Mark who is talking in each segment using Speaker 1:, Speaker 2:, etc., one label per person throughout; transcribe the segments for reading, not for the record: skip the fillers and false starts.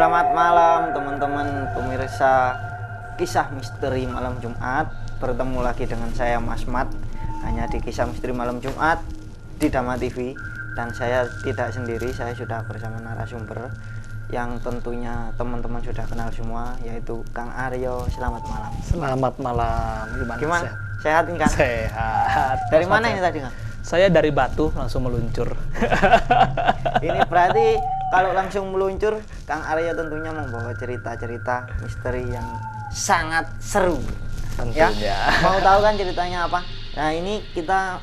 Speaker 1: Selamat malam teman-teman pemirsa Kisah Misteri Malam Jumat. Bertemu lagi dengan saya Mas Mat, hanya di Kisah Misteri Malam Jumat di Dama TV. Dan saya tidak sendiri, saya sudah bersama narasumber yang tentunya teman-teman sudah kenal semua, yaitu Kang Aryo. Selamat malam.
Speaker 2: Selamat malam.
Speaker 1: Gimana? Sehat nih Kang?
Speaker 2: Sehat.
Speaker 1: Dari mana ini tadi Kang?
Speaker 2: Saya dari Batu langsung meluncur.
Speaker 1: Ini berarti kalau langsung meluncur, Kang Aryo tentunya membawa cerita-cerita misteri yang sangat seru.
Speaker 2: Tentunya.
Speaker 1: Ya, mau tahu kan ceritanya apa? Nah, ini kita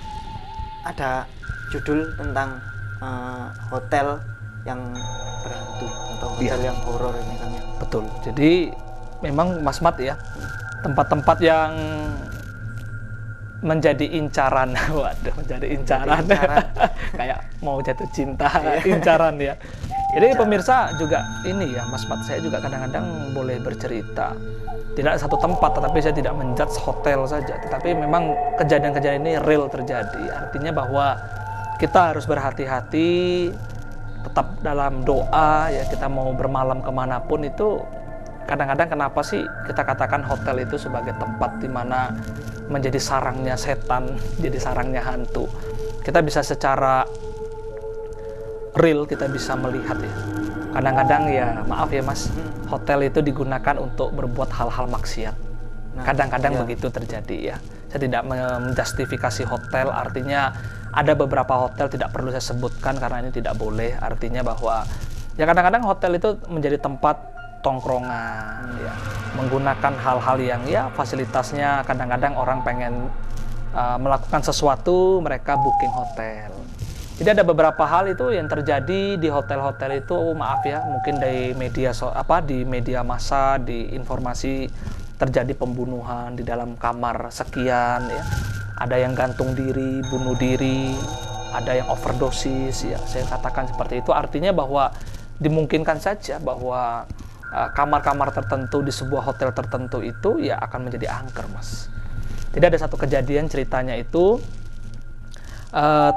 Speaker 1: ada judul tentang hotel yang berhantu atau hotel yang horor ini kan ya.
Speaker 2: Betul. Jadi memang Mas Mat ya, tempat-tempat yang menjadi incaran. Waduh, menjadi incaran. Kayak mau jatuh cinta, incaran ya. Jadi pemirsa juga ini ya, Mas Mat, saya juga kadang-kadang boleh bercerita. Tidak satu tempat, tetapi saya tidak menjudge hotel saja. Tetapi memang kejadian-kejadian ini real terjadi. Artinya bahwa kita harus berhati-hati, tetap dalam doa ya. Kita mau bermalam kemanapun itu, kadang-kadang kenapa sih kita katakan hotel itu sebagai tempat di mana menjadi sarangnya setan, jadi sarangnya hantu. Kita bisa secara real, kita bisa melihat ya. Kadang-kadang ya, maaf ya Mas, hotel itu digunakan untuk berbuat hal-hal maksiat. Kadang-kadang begitu terjadi ya. Saya tidak menjustifikasi hotel, artinya ada beberapa hotel tidak perlu saya sebutkan karena ini tidak boleh. Artinya bahwa ya kadang-kadang hotel itu menjadi tempat tongkrongan ya, menggunakan hal-hal yang ya fasilitasnya kadang-kadang orang pengen melakukan sesuatu, mereka booking hotel. Jadi ada beberapa hal itu yang terjadi di hotel-hotel itu, maaf ya, mungkin dari media di media massa, di informasi terjadi pembunuhan di dalam kamar sekian ya. Ada yang gantung diri, bunuh diri, ada yang overdosis ya. Saya katakan seperti itu, artinya bahwa dimungkinkan saja bahwa kamar-kamar tertentu di sebuah hotel tertentu itu ya akan menjadi angker, Mas. Jadi ada satu kejadian, ceritanya itu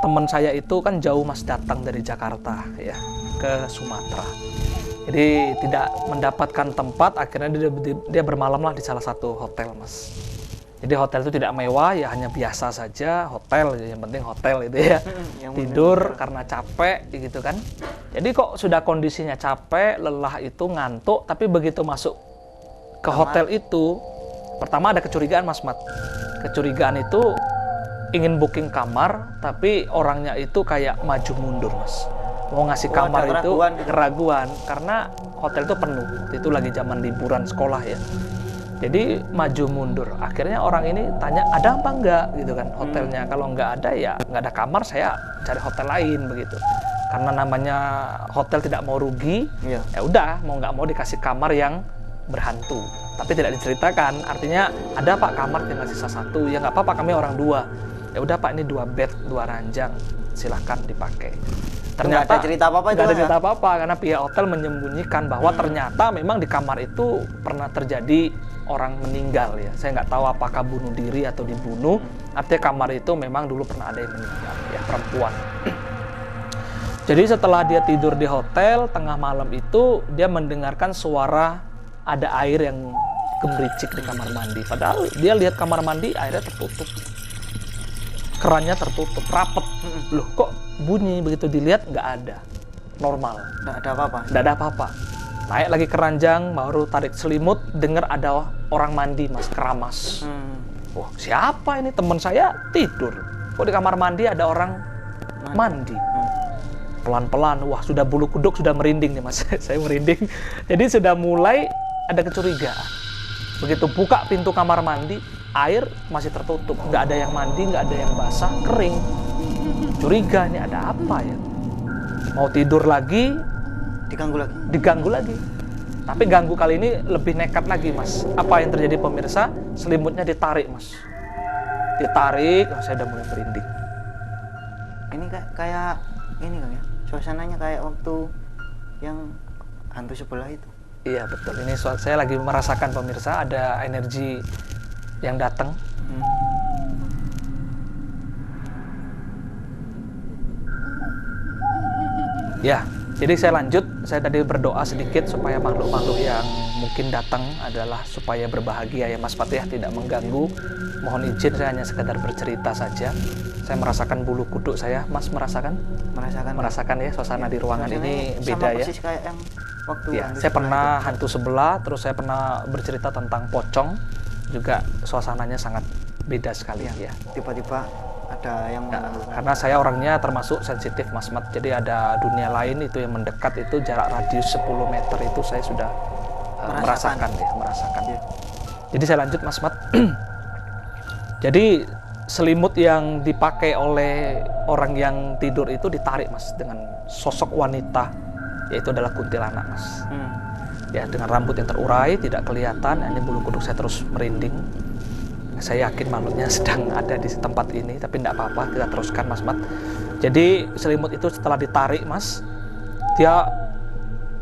Speaker 2: teman saya itu kan jauh Mas, datang dari Jakarta ya ke Sumatera. Jadi tidak mendapatkan tempat, akhirnya dia bermalamlah di salah satu hotel, Mas. Jadi hotel itu tidak mewah ya, hanya biasa saja, hotel, yang penting hotel itu ya. Tidur karena capek gitu kan. Jadi kok sudah kondisinya capek, lelah itu, ngantuk, tapi begitu masuk ke hotel itu, pertama ada kecurigaan Mas Mat. Kecurigaan itu ingin booking kamar, tapi orangnya itu kayak maju mundur, Mas. Mau ngasih kamar itu keraguan karena hotel itu penuh. Itu lagi zaman liburan sekolah ya. Jadi maju mundur. Akhirnya orang ini tanya, ada apa enggak gitu kan hotelnya. Kalau enggak ada ya enggak ada kamar, saya cari hotel lain begitu. Karena namanya hotel tidak mau rugi, ya udah mau nggak mau dikasih kamar yang berhantu. Tapi tidak diceritakan. Artinya ada Pak kamar tinggal sisa satu. Ya nggak apa-apa, kami orang dua. Ya udah Pak, ini 2 bed, 2 ranjang, silahkan dipakai. Ternyata
Speaker 1: nggak ada cerita apa-apa itu,
Speaker 2: nggak ada cerita apa-apa karena pihak hotel menyembunyikan bahwa ternyata memang di kamar itu pernah terjadi orang meninggal ya. Saya nggak tahu apakah bunuh diri atau dibunuh. Artinya kamar itu memang dulu pernah ada yang meninggal ya, perempuan. Jadi setelah dia tidur di hotel, tengah malam itu dia mendengarkan suara ada air yang gemericik di kamar mandi. Padahal dia lihat kamar mandi airnya tertutup. Kerannya tertutup, rapet. Loh kok bunyi? Begitu dilihat nggak ada. Normal.
Speaker 1: Nggak ada apa-apa?
Speaker 2: Nggak ada apa-apa. Naik lagi ke ranjang, baru tarik selimut, dengar ada orang mandi Mas, keramas. Wah, siapa ini? Teman saya tidur. Kok di kamar mandi ada orang mandi? Pelan-pelan, wah sudah bulu kuduk sudah merinding nih Mas. Saya merinding. Jadi sudah mulai ada kecurigaan. Begitu buka pintu kamar mandi, air masih tertutup, nggak ada yang mandi, nggak ada yang basah, kering. Curiga, ini ada apa ya? Mau tidur lagi, diganggu lagi. Tapi ganggu kali ini lebih nekat lagi Mas. Apa yang terjadi pemirsa? Selimutnya ditarik Mas. Ditarik, saya udah mulai merinding.
Speaker 1: Ini kayak ini kan ya, suasananya kayak waktu yang hantu sebelah itu.
Speaker 2: Iya betul, ini saya lagi merasakan pemirsa ada energi yang datang. Ya, Jadi saya lanjut, saya tadi berdoa sedikit supaya makhluk-makhluk yang mungkin datang adalah supaya berbahagia ya Mas Pat ya, tidak mengganggu. Mohon izin, saya hanya sekedar bercerita saja. Saya merasakan bulu kuduk saya, Mas merasakan? Merasakan ya, suasana di ruangan ini beda
Speaker 1: sama
Speaker 2: ya.
Speaker 1: persis kayak yang waktu
Speaker 2: Ya,
Speaker 1: hantu
Speaker 2: saya pernah
Speaker 1: itu.
Speaker 2: hantu sebelah, terus saya pernah bercerita tentang pocong, juga suasananya sangat beda sekali ya.
Speaker 1: Tiba-tiba ada yang
Speaker 2: Ya,
Speaker 1: mengganggu.
Speaker 2: karena saya orangnya termasuk sensitif Mas Mat, jadi ada dunia lain itu yang mendekat itu jarak radius 10 meter itu saya sudah merasakan.
Speaker 1: Ya.
Speaker 2: Jadi saya lanjut Mas Mat. Jadi selimut yang dipakai oleh orang yang tidur itu ditarik Mas dengan sosok wanita, yaitu adalah kuntilanak Mas. Ya, dengan rambut yang terurai, tidak kelihatan. Ini bulu kuduk saya terus merinding. Saya yakin makhluknya sedang ada di tempat ini, tapi tidak apa-apa, kita teruskan Mas Mat. Jadi selimut itu setelah ditarik Mas, dia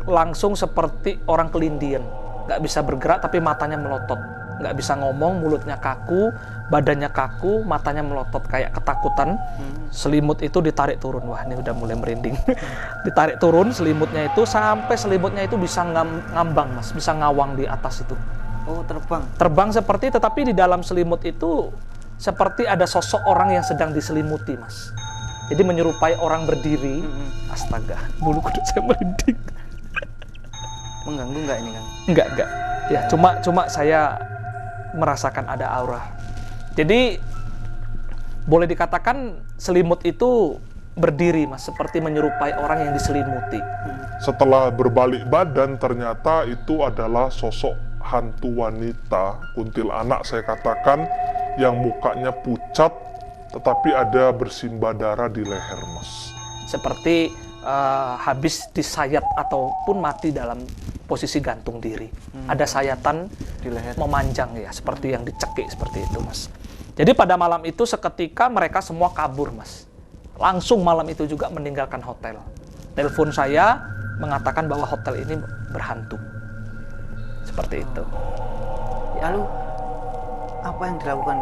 Speaker 2: langsung seperti orang kelindian, nggak bisa bergerak tapi matanya melotot, nggak bisa ngomong, mulutnya kaku, badannya kaku, matanya melotot kayak ketakutan. Selimut itu ditarik turun, wah ini udah mulai merinding. Ditarik turun selimutnya itu sampai selimutnya itu bisa ngambang Mas, bisa ngawang di atas itu.
Speaker 1: Oh,
Speaker 2: Terbang seperti, tetapi di dalam selimut itu seperti ada sosok orang yang sedang diselimuti Mas. Jadi menyerupai orang berdiri. Astaga, bulu kuduk saya merinding.
Speaker 1: Mengganggu nggak ini Kang?
Speaker 2: Enggak. Ya, cuma saya merasakan ada aura. Jadi boleh dikatakan selimut itu berdiri Mas, seperti menyerupai orang yang diselimuti.
Speaker 3: Setelah berbalik badan, ternyata itu adalah sosok hantu wanita, kuntilanak saya katakan, yang mukanya pucat tetapi ada bersimbah darah di leher Mas.
Speaker 2: Seperti habis disayat ataupun mati dalam posisi gantung diri. Ada sayatan
Speaker 1: Di leher.
Speaker 2: memanjang ya, seperti yang dicekik seperti itu Mas. Jadi pada malam itu seketika mereka semua kabur Mas. Langsung malam itu juga meninggalkan hotel. Telepon saya mengatakan bahwa hotel ini berhantu. Seperti itu.
Speaker 1: Lalu apa yang dilakukan?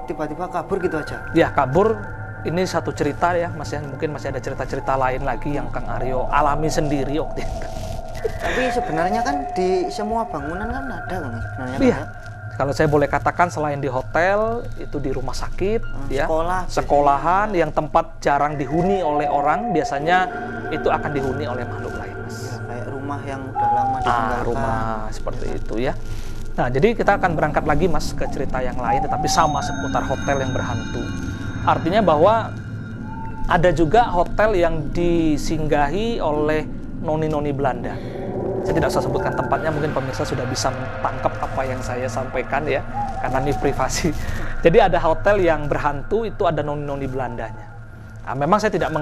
Speaker 1: Tiba-tiba kabur gitu aja?
Speaker 2: Ya kabur, ini satu cerita ya Mas ya. Mungkin masih ada cerita-cerita lain lagi yang Kang Aryo alami sendiri waktu itu.
Speaker 1: Tapi sebenarnya kan di semua bangunan kan ada kan sebenarnya.
Speaker 2: Iya. Kalau saya boleh katakan selain di hotel, itu di rumah sakit, ya, sekolahan yang tempat jarang dihuni oleh orang, biasanya itu akan dihuni oleh makhluk lain, Mas.
Speaker 1: Ya, kayak rumah yang udah lama ditinggalkan.
Speaker 2: Rumah seperti itu ya. Nah, jadi kita akan berangkat lagi Mas ke cerita yang lain, tetapi sama seputar hotel yang berhantu. Artinya bahwa ada juga hotel yang disinggahi oleh noni-noni Belanda. Saya tidak usah sebutkan tempatnya, mungkin pemirsa sudah bisa tangkap apa yang saya sampaikan ya, karena ini privasi. Jadi ada hotel yang berhantu, itu ada noni-noni Belandanya. Nah, memang saya tidak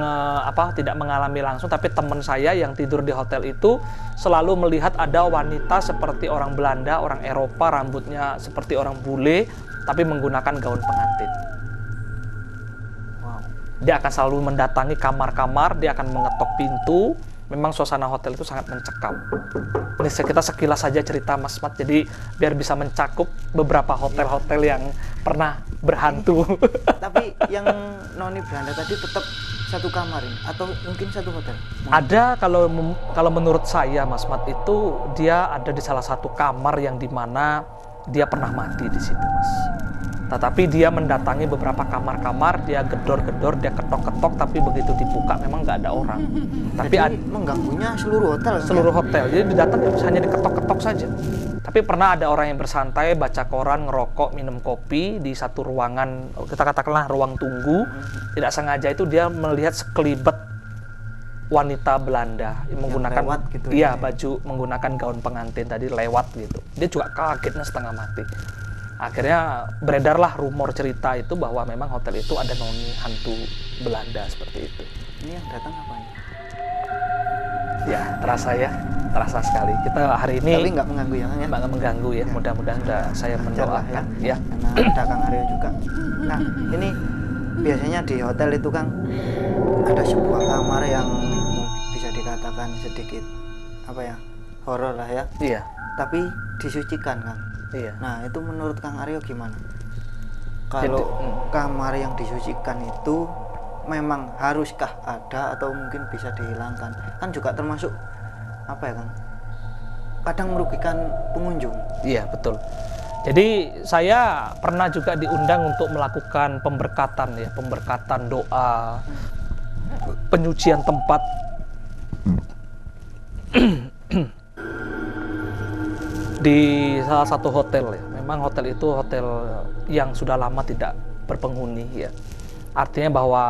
Speaker 2: mengalami langsung, tapi teman saya yang tidur di hotel itu selalu melihat ada wanita seperti orang Belanda, orang Eropa, rambutnya seperti orang bule, tapi menggunakan gaun pengantin.
Speaker 1: Wow.
Speaker 2: Dia akan selalu mendatangi kamar-kamar, dia akan mengetok pintu. Memang suasana hotel itu sangat mencekam. Ini kita sekilas saja cerita Mas Mat, jadi biar bisa mencakup beberapa hotel-hotel yang pernah berhantu.
Speaker 1: Tapi yang noni Belanda tadi tetap satu kamar ini atau mungkin satu hotel?
Speaker 2: Ada, kalau menurut saya Mas Mat itu dia ada di salah satu kamar yang dimana dia pernah mati di situ Mas. Tetapi dia mendatangi beberapa kamar-kamar, dia gedor-gedor, dia ketok-ketok, tapi begitu dibuka memang nggak ada orang. Tapi
Speaker 1: mengganggunya seluruh hotel.
Speaker 2: Seluruh hotel, jadi datang hanya diketok-ketok saja. Tapi pernah ada orang yang bersantai, baca koran, ngerokok, minum kopi di satu ruangan, kita katakanlah ruang tunggu. Tidak sengaja itu dia melihat sekelibet wanita Belanda yang menggunakan
Speaker 1: gitu
Speaker 2: baju, menggunakan gaun pengantin tadi lewat gitu. Dia juga kagetnya setengah mati. Akhirnya beredarlah rumor cerita itu bahwa memang hotel itu ada noni hantu Belanda seperti itu.
Speaker 1: Ini yang datang apa ini?
Speaker 2: Ya, terasa sekali. Kita hari ini
Speaker 1: tapi nggak mengganggu ya, Kang, ya?
Speaker 2: Nggak mengganggu ya. Mudah-mudahan saya mendoakan ya.
Speaker 1: Karena ada Kang Aryo juga. Nah, ini biasanya di hotel itu Kang ada sebuah kamar yang bisa dikatakan sedikit horor lah ya.
Speaker 2: Iya.
Speaker 1: Tapi disucikan Kang.
Speaker 2: Iya.
Speaker 1: Nah, itu menurut Kang Aryo gimana? Kalau kamar yang disucikan itu memang haruskah ada atau mungkin bisa dihilangkan? Kan juga termasuk apa ya Kang? Kadang merugikan pengunjung.
Speaker 2: Iya, betul. Jadi saya pernah juga diundang untuk melakukan pemberkatan ya, pemberkatan doa, penyucian tempat. Di salah satu hotel ya. Memang hotel itu hotel yang sudah lama tidak berpenghuni ya. Artinya bahwa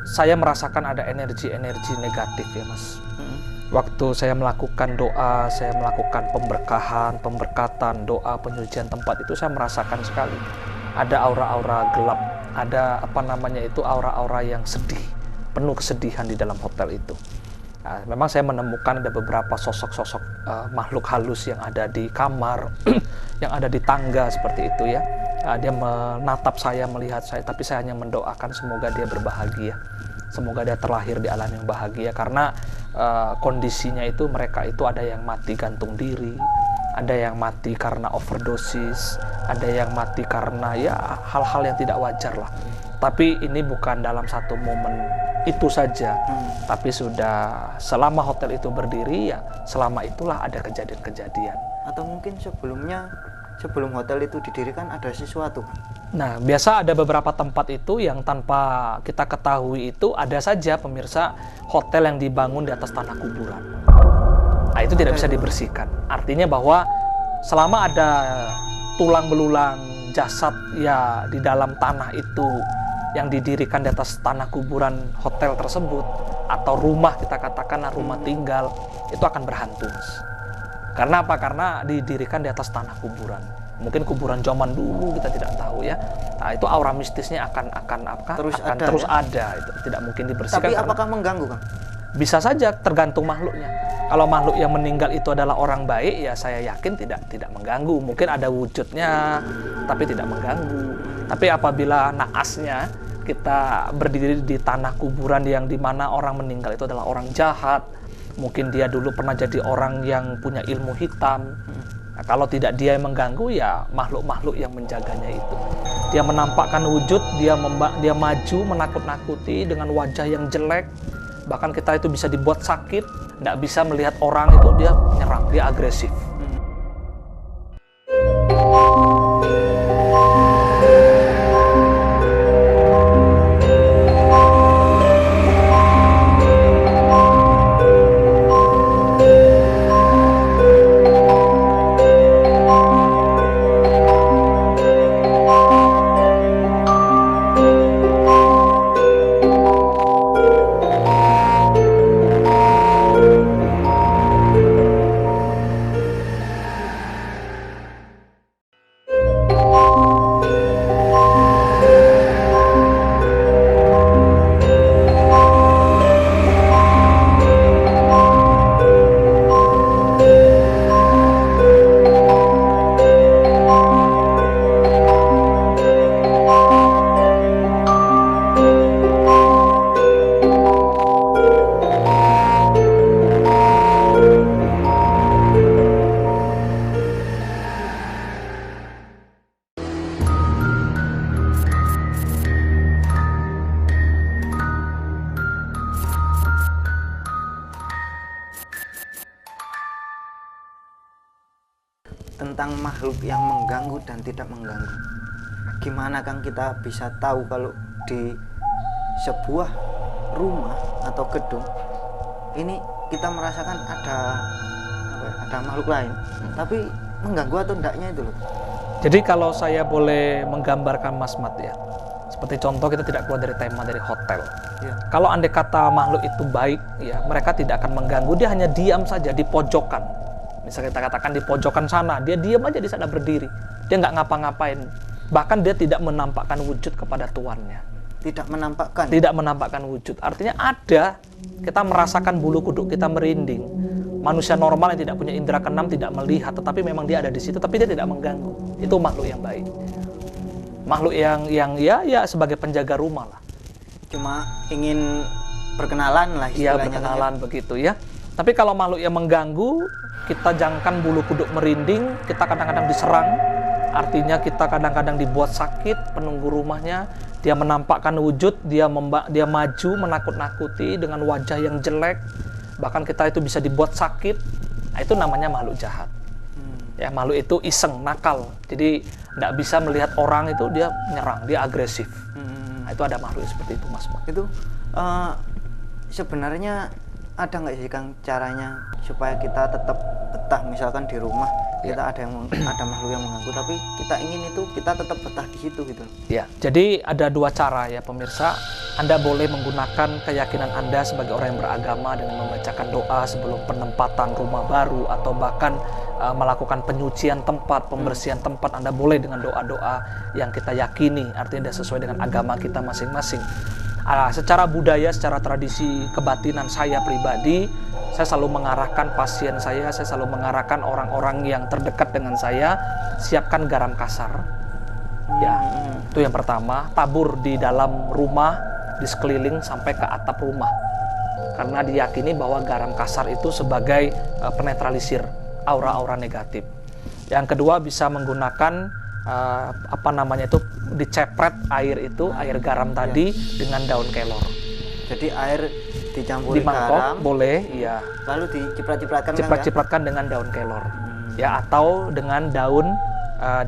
Speaker 2: saya merasakan ada energi-energi negatif ya Mas. Waktu saya melakukan doa, saya melakukan pemberkahan, pemberkatan, doa, penyucian tempat itu saya merasakan sekali. Ada aura-aura gelap, ada apa namanya itu aura-aura yang sedih, penuh kesedihan di dalam hotel itu. Nah, memang saya menemukan ada beberapa sosok-sosok makhluk halus yang ada di kamar, yang ada di tangga seperti itu ya. Dia menatap saya, melihat saya, tapi saya hanya mendoakan semoga dia berbahagia. Semoga dia terlahir di alam yang bahagia, karena kondisinya itu mereka itu ada yang mati gantung diri, ada yang mati karena overdosis, ada yang mati karena ya hal-hal yang tidak wajar lah. Tapi ini bukan dalam satu momen itu saja, tapi sudah selama hotel itu berdiri ya selama itulah ada kejadian-kejadian.
Speaker 1: Atau mungkin sebelum hotel itu didirikan ada sesuatu Kang?
Speaker 2: Nah, biasa ada beberapa tempat itu yang tanpa kita ketahui itu ada saja pemirsa hotel yang dibangun di atas tanah kuburan. Nah, itu tidak bisa dibersihkan. Artinya bahwa selama ada tulang belulang jasad ya di dalam tanah itu yang didirikan di atas tanah kuburan hotel tersebut atau rumah, kita katakan rumah tinggal, itu akan berhantu, Mas. Karena apa? Karena didirikan di atas tanah kuburan. Mungkin kuburan zaman dulu, kita tidak tahu ya. Nah, itu aura mistisnya akan terus ada. Itu tidak mungkin dibersihkan.
Speaker 1: Tapi apakah mengganggu Kang?
Speaker 2: Bisa saja, tergantung makhluknya. Kalau makhluk yang meninggal itu adalah orang baik, ya saya yakin tidak mengganggu. Mungkin ada wujudnya, tapi tidak mengganggu. Tapi apabila naasnya kita berdiri di tanah kuburan yang dimana orang meninggal itu adalah orang jahat, mungkin dia dulu pernah jadi orang yang punya ilmu hitam. Nah, kalau tidak dia yang mengganggu, ya makhluk-makhluk yang menjaganya itu. Dia menampakkan wujud, dia maju menakut-nakuti dengan wajah yang jelek. Bahkan kita itu bisa dibuat sakit, tidak bisa melihat orang itu, dia nyerang, dia agresif.
Speaker 1: Tentang makhluk yang mengganggu dan tidak mengganggu, gimana Kang kita bisa tahu kalau di sebuah rumah atau gedung ini kita merasakan ada makhluk lain, tapi mengganggu atau enggaknya itu loh.
Speaker 2: Jadi kalau saya boleh menggambarkan Mas Mat ya, seperti contoh kita tidak keluar dari tema dari hotel.
Speaker 1: Ya.
Speaker 2: Kalau andai kata makhluk itu baik, ya mereka tidak akan mengganggu, dia hanya diam saja di pojokan. Misalnya kita katakan di pojokan sana, dia diam aja di sana berdiri. Dia nggak ngapa-ngapain. Bahkan dia tidak menampakkan wujud kepada tuannya.
Speaker 1: Tidak menampakkan?
Speaker 2: Tidak menampakkan wujud. Artinya ada, kita merasakan bulu kuduk kita merinding. Manusia normal yang tidak punya indera keenam tidak melihat, tetapi memang dia ada di situ, tapi dia tidak mengganggu. Itu makhluk yang baik. Makhluk yang ya sebagai penjaga rumah lah.
Speaker 1: Cuma ingin berkenalan lah
Speaker 2: Iya,
Speaker 1: istilahnya.
Speaker 2: berkenalan begitu ya. Tapi kalau makhluk yang mengganggu, kita jangkan bulu kuduk merinding, kita kadang-kadang diserang, artinya kita kadang-kadang dibuat sakit, penunggu rumahnya, dia menampakkan wujud, dia maju menakut-nakuti dengan wajah yang jelek, bahkan kita itu bisa dibuat sakit. Nah, itu namanya makhluk jahat. Ya, makhluk itu iseng, nakal, jadi tidak bisa melihat orang itu, dia menyerang, dia agresif. Nah, itu ada makhluk seperti itu, Mas Mat.
Speaker 1: Itu sebenarnya ada nggak sih Kang caranya supaya kita tetap betah, misalkan di rumah kita ada makhluk yang mengganggu, tapi kita ingin itu kita tetap betah di situ gitu.
Speaker 2: Ya, jadi ada dua cara ya pemirsa. Anda boleh menggunakan keyakinan Anda sebagai orang yang beragama dengan membacakan doa sebelum penempatan rumah baru, atau bahkan melakukan penyucian tempat, pembersihan tempat. Anda boleh dengan doa-doa yang kita yakini, artinya sesuai dengan agama kita masing-masing. Secara budaya, secara tradisi kebatinan saya pribadi, saya selalu mengarahkan pasien saya selalu mengarahkan orang-orang yang terdekat dengan saya, siapkan garam kasar. Ya, itu yang pertama. Tabur di dalam rumah, di sekeliling sampai ke atap rumah. Karena diyakini bahwa garam kasar itu sebagai penetralisir aura-aura negatif. Yang kedua, bisa menggunakan dicepret air garam tadi dengan daun kelor.
Speaker 1: Jadi air dicampuri
Speaker 2: di mangkok
Speaker 1: garam,
Speaker 2: boleh, iya.
Speaker 1: lalu diciprat-cipratkan
Speaker 2: Ciprat-cipratkan dengan daun kelor. Ya, atau dengan daun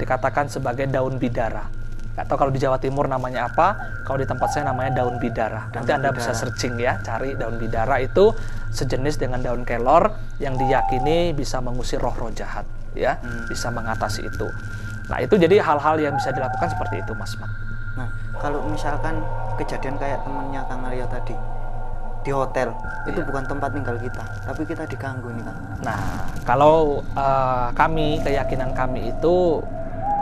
Speaker 2: dikatakan sebagai daun bidara. Atau kalau di Jawa Timur namanya apa? Kalau di tempat saya namanya daun bidara. Nanti Anda bisa searching ya, cari daun bidara, itu sejenis dengan daun kelor yang diyakini bisa mengusir roh-roh jahat, ya, bisa mengatasi itu. Nah, itu jadi hal-hal yang bisa dilakukan seperti itu, Mas Mat.
Speaker 1: Nah, kalau misalkan kejadian kayak temennya Kang Aryo tadi di hotel, itu bukan tempat tinggal kita, tapi kita diganggu nih Kang.
Speaker 2: Nah, kalau keyakinan kami itu,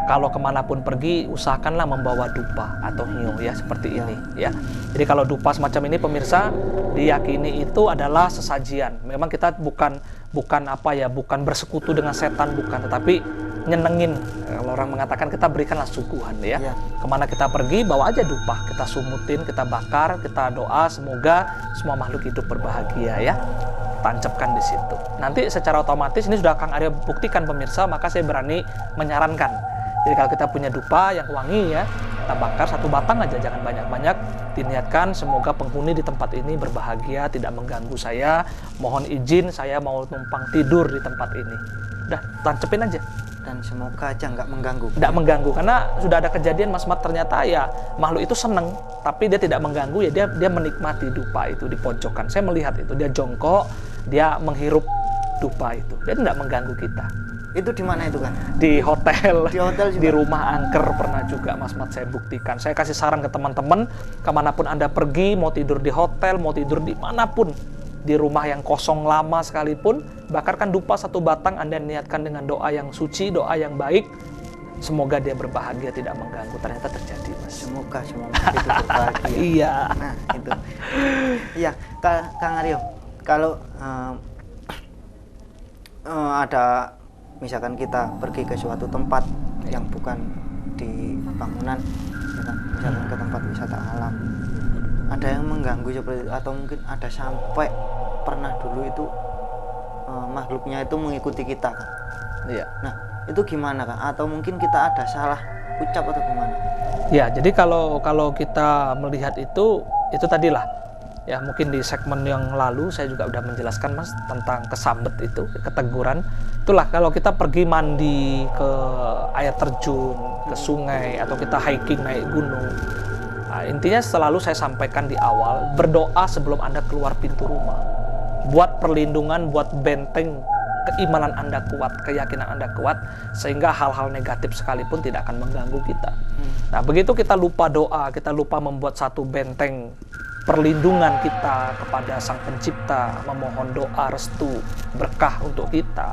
Speaker 2: kalau kemanapun pergi, usahakanlah membawa dupa atau hiu, ya, seperti ini, ya. Jadi kalau dupa semacam ini pemirsa, diyakini itu adalah sesajian. Memang kita bukan bersekutu dengan setan, bukan, tetapi nyenengin. Kalau orang mengatakan kita berikanlah suguhan, ya. Kemana kita pergi, bawa aja dupa, kita sumutin, kita bakar, kita doa semoga semua makhluk hidup berbahagia, ya. Tancapkan di situ. Nanti secara otomatis, ini sudah Kang Aryo buktikan pemirsa, maka saya berani menyarankan. Jadi kalau kita punya dupa yang wangi, ya, kita bakar satu batang aja, jangan banyak-banyak. Diniatkan semoga penghuni di tempat ini berbahagia, tidak mengganggu saya. Mohon izin, saya mau numpang tidur di tempat ini. Udah, tancepin aja.
Speaker 1: Dan semoga aja nggak mengganggu.
Speaker 2: Tidak mengganggu, karena sudah ada kejadian, Mas Mat, ternyata ya makhluk itu seneng, tapi dia tidak mengganggu, ya dia menikmati dupa itu di pojokan. Saya melihat itu, dia jongkok, dia menghirup dupa itu, dia tidak mengganggu kita.
Speaker 1: Itu di mana itu kan?
Speaker 2: Di hotel,
Speaker 1: Di hotel juga?
Speaker 2: di rumah angker pernah juga, Mas Mat, saya buktikan. Saya kasih saran ke teman-teman, kemanapun Anda pergi, mau tidur di hotel, mau tidur di manapun, di rumah yang kosong lama sekalipun, bakarkan dupa satu batang, Anda niatkan dengan doa yang suci, doa yang baik, semoga dia berbahagia, tidak mengganggu. Ternyata terjadi, Mas.
Speaker 1: Semoga semua makhluk itu berbahagia.
Speaker 2: Iya.
Speaker 1: Nah, itu. Iya, Kang Aryo, kalau ada, misalkan kita pergi ke suatu tempat yang bukan di bangunan, misalkan ke tempat wisata alam, ada yang mengganggu seperti itu, atau mungkin ada sampai pernah dulu itu makhluknya itu mengikuti kita kan?
Speaker 2: Iya.
Speaker 1: Nah, itu gimana kan? Atau mungkin kita ada salah ucap atau gimana?
Speaker 2: Ya, jadi kalau kita melihat itu tadilah. Ya, mungkin di segmen yang lalu saya juga udah menjelaskan, Mas, tentang kesambet itu, keteguran. Itulah kalau kita pergi mandi ke air terjun, ke sungai, atau kita hiking naik gunung. Nah, intinya selalu saya sampaikan di awal, berdoa sebelum Anda keluar pintu rumah. Buat perlindungan, buat benteng keimanan Anda kuat, keyakinan Anda kuat, sehingga hal-hal negatif sekalipun tidak akan mengganggu kita. Nah, begitu kita lupa doa, kita lupa membuat satu benteng perlindungan kita kepada Sang Pencipta, memohon doa, restu, berkah untuk kita.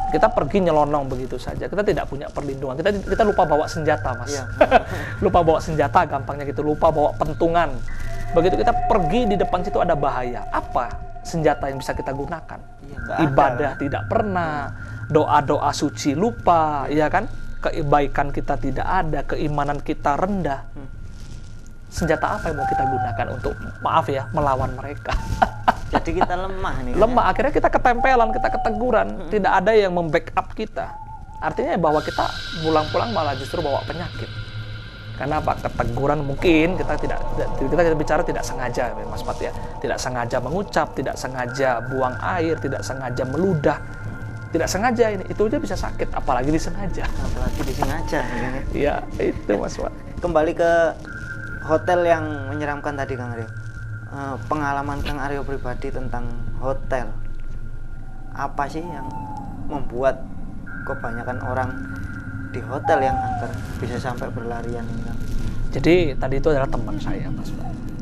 Speaker 2: Kita pergi nyelonong begitu saja, kita tidak punya perlindungan, kita lupa bawa senjata, Mas.
Speaker 1: Iya.
Speaker 2: Lupa bawa senjata, gampangnya gitu, lupa bawa pentungan. Begitu kita pergi, di depan situ ada bahaya. Apa senjata yang bisa kita gunakan?
Speaker 1: Iya,
Speaker 2: Ibadah tidak pernah, doa-doa suci lupa, ya kan? Kebaikan kita tidak ada, keimanan kita rendah. Senjata apa yang mau kita gunakan untuk, maaf ya, melawan mereka?
Speaker 1: Jadi kita lemah nih.
Speaker 2: Lemah, akhirnya kita ketempelan, kita keteguran, tidak ada yang membackup kita. artinya bahwa kita pulang-pulang malah justru bawa penyakit. Karena apa? Keteguran mungkin kita bicara tidak sengaja, Mas Mat ya. Tidak sengaja mengucap, tidak sengaja buang air, tidak sengaja meludah, tidak sengaja ini. Itu aja bisa sakit, apalagi disengaja.
Speaker 1: Apalagi disengaja.
Speaker 2: Iya, itu Mas Mat.
Speaker 1: Kembali ke hotel yang menyeramkan tadi Kang Aryo. Pengalaman Kang Aryo pribadi tentang hotel. Apa sih yang membuat kebanyakan orang di hotel yang angker bisa sampai berlarian ini Kang?
Speaker 2: Jadi tadi itu adalah teman saya, Mas.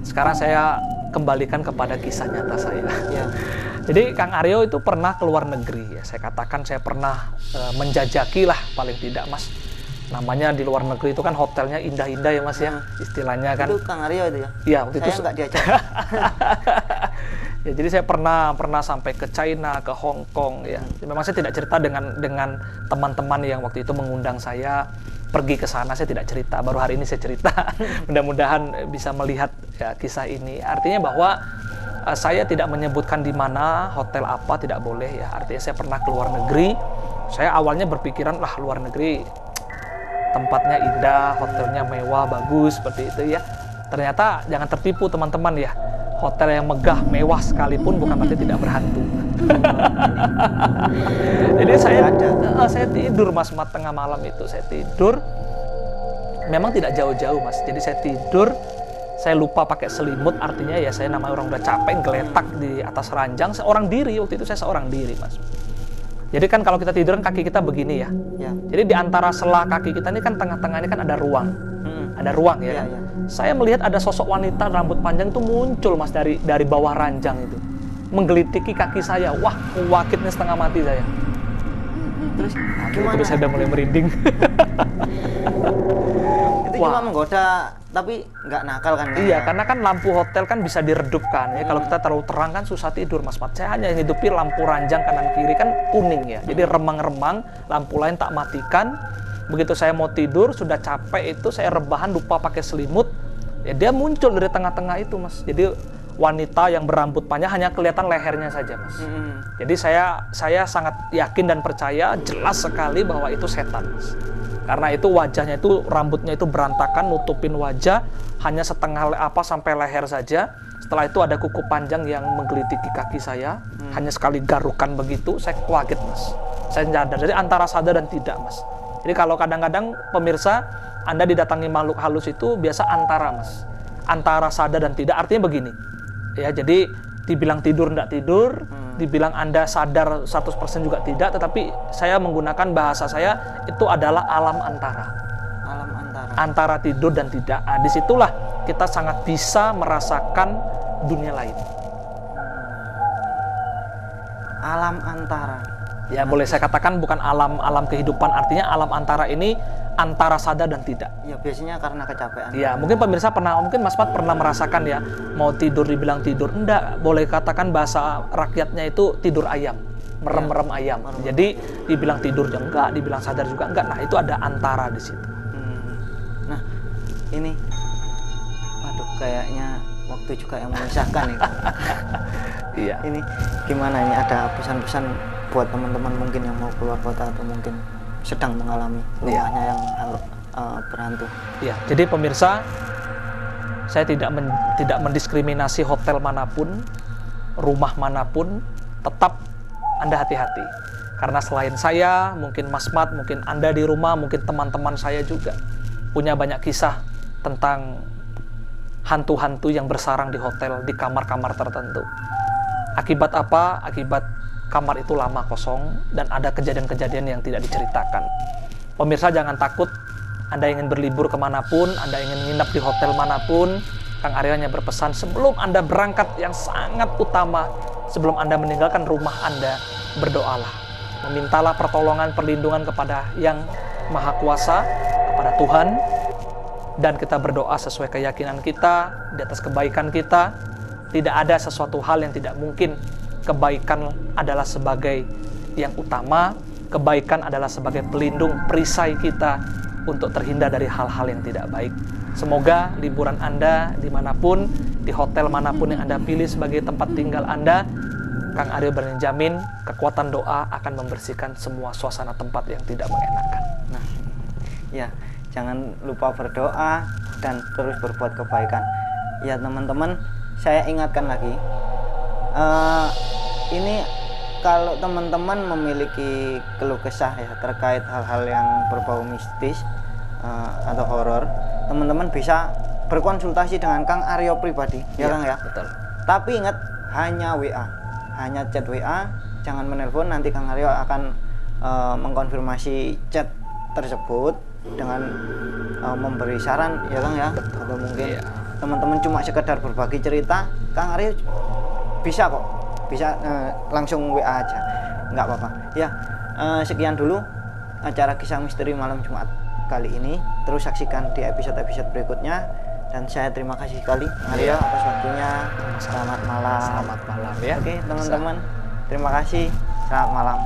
Speaker 2: Sekarang saya kembalikan kepada kisah nyata saya.
Speaker 1: Ya.
Speaker 2: Jadi Kang Aryo itu pernah ke luar negeri ya. Saya katakan saya pernah menjajaki lah paling tidak, Mas. Namanya di luar negeri itu kan hotelnya indah-indah ya Mas ya. Istilahnya kan.
Speaker 1: Itu Kang Aryo itu ya?
Speaker 2: Iya, waktu
Speaker 1: saya
Speaker 2: itu
Speaker 1: nggak diajak.
Speaker 2: Ya, jadi saya pernah sampai ke China, ke Hong Kong ya. Memang saya tidak cerita dengan teman-teman yang waktu itu mengundang saya pergi ke sana, saya tidak cerita. Baru hari ini saya cerita. Mudah-mudahan bisa melihat ya, kisah ini. Artinya bahwa saya tidak menyebutkan di mana, hotel apa, tidak boleh ya. Artinya saya pernah ke luar negeri. Saya awalnya berpikiran lah luar negeri tempatnya indah, hotelnya mewah, bagus seperti itu ya. Ternyata jangan tertipu teman-teman ya. Hotel yang megah, mewah sekalipun bukan berarti tidak berhantu. Jadi saya tidur Mas Mat, tengah malam itu saya tidur. Memang tidak jauh-jauh Mas. Jadi saya tidur, saya lupa pakai selimut, artinya ya saya namanya orang udah capek, geletak di atas ranjang, seorang diri. Waktu itu saya seorang diri Mas. Jadi kan kalau kita tidur kaki kita begini ya. Ya. Jadi di antara sela kaki kita ini kan tengah-tengah ini kan ada ruang. Ada ruang ya. Ya. Saya melihat ada sosok wanita rambut panjang itu muncul Mas dari bawah ranjang itu. Menggelitiki kaki saya. Wah, wakitnya setengah mati saya.
Speaker 1: Terus gimana?
Speaker 2: Terus saya udah mulai merinding.
Speaker 1: Itu cuma menggoda tapi nggak nakal kan?
Speaker 2: Iya, karena kan lampu hotel kan bisa diredupkan ya. Kalau kita terlalu terang kan susah tidur Mas Mat. Saya hanya hidupi lampu ranjang kanan kiri kan kuning ya. Jadi remang-remang, lampu lain tak matikan. Begitu saya mau tidur, sudah capek itu, saya rebahan lupa pakai selimut, ya dia muncul dari tengah-tengah itu Mas. Jadi wanita yang berambut panjang hanya kelihatan lehernya saja Mas. Jadi saya sangat yakin dan percaya jelas sekali bahwa itu setan Mas. Karena itu wajahnya itu, rambutnya itu berantakan, nutupin wajah, hanya setengah sampai leher saja. Setelah itu ada kuku panjang yang menggelitiki kaki saya, hanya sekali garukan begitu, saya kaget Mas. Saya sadar, jadi antara sadar dan tidak Mas. Jadi kalau kadang-kadang pemirsa, Anda didatangi makhluk halus itu biasa antara Mas. Antara sadar dan tidak, artinya begini. Ya, jadi dibilang tidur enggak tidur, dibilang Anda sadar 100% juga tidak, tetapi saya menggunakan bahasa saya itu adalah alam antara.
Speaker 1: Alam antara.
Speaker 2: Antara tidur dan tidak. Nah, disitulah kita sangat bisa merasakan dunia lain.
Speaker 1: Alam antara.
Speaker 2: Ya, boleh saya katakan bukan alam kehidupan, artinya alam antara ini antara sadar dan tidak.
Speaker 1: Ya, biasanya karena kecapean.
Speaker 2: Ya, mungkin pemirsa mungkin Mas Mat pernah merasakan ya, mau tidur dibilang tidur, enggak, boleh katakan bahasa rakyatnya itu tidur ayam, merem-merem ayam. Jadi dibilang tidur juga enggak, dibilang sadar juga enggak. Nah, itu ada antara di situ.
Speaker 1: Nah, ini waduh, kayaknya waktu juga yang memisahkan nih.
Speaker 2: Iya.
Speaker 1: Ini gimana ini, ada pesan-pesan buat teman-teman mungkin yang mau keluar kota atau mungkin sedang mengalami rumahnya yang berhantu. Iya,
Speaker 2: jadi pemirsa, saya tidak mendiskriminasi hotel manapun, rumah manapun, tetap Anda hati-hati. Karena selain saya, mungkin Mas Mat, mungkin Anda di rumah, mungkin teman-teman saya juga punya banyak kisah tentang hantu-hantu yang bersarang di hotel, di kamar-kamar tertentu. Akibat apa? Akibat kamar itu lama kosong dan ada kejadian-kejadian yang tidak diceritakan. Pemirsa jangan takut, Anda ingin berlibur kemanapun, Anda ingin nginap di hotel manapun, Kang Aryo hanya berpesan sebelum Anda berangkat yang sangat utama, sebelum Anda meninggalkan rumah Anda, berdoalah. Memintalah pertolongan, perlindungan kepada Yang Maha Kuasa, kepada Tuhan, dan kita berdoa sesuai keyakinan kita, di atas kebaikan kita. Tidak ada sesuatu hal yang tidak mungkin. Kebaikan adalah sebagai yang utama, kebaikan adalah sebagai pelindung perisai kita untuk terhindar dari hal-hal yang tidak baik. Semoga liburan Anda dimanapun, di hotel manapun yang Anda pilih sebagai tempat tinggal Anda, Kang Aryo berani jamin kekuatan doa akan membersihkan semua suasana tempat yang tidak mengenakan.
Speaker 1: Nah, ya, jangan lupa berdoa dan terus berbuat kebaikan. Ya teman-teman, saya ingatkan lagi, ini kalau teman-teman memiliki keluh kesah ya terkait hal-hal yang berbau mistis atau horor, teman-teman bisa berkonsultasi dengan Kang Aryo pribadi, ya Kang ya.
Speaker 2: Betul.
Speaker 1: Tapi ingat, hanya WA, hanya chat WA, jangan menelpon. Nanti Kang Aryo akan mengkonfirmasi chat tersebut dengan memberi saran, ya Kang ya. Atau mungkin teman-teman cuma sekedar berbagi cerita, Kang Aryo bisa kok, bisa langsung WA aja, nggak apa-apa. Ya, sekian dulu acara Kisah Misteri Malam Jumat kali ini. Terus saksikan di episode-episode berikutnya. Dan saya terima kasih sekali Aryo atas waktunya. Selamat malam.
Speaker 2: Selamat malam ya.
Speaker 1: Oke teman-teman, terima kasih. Selamat malam.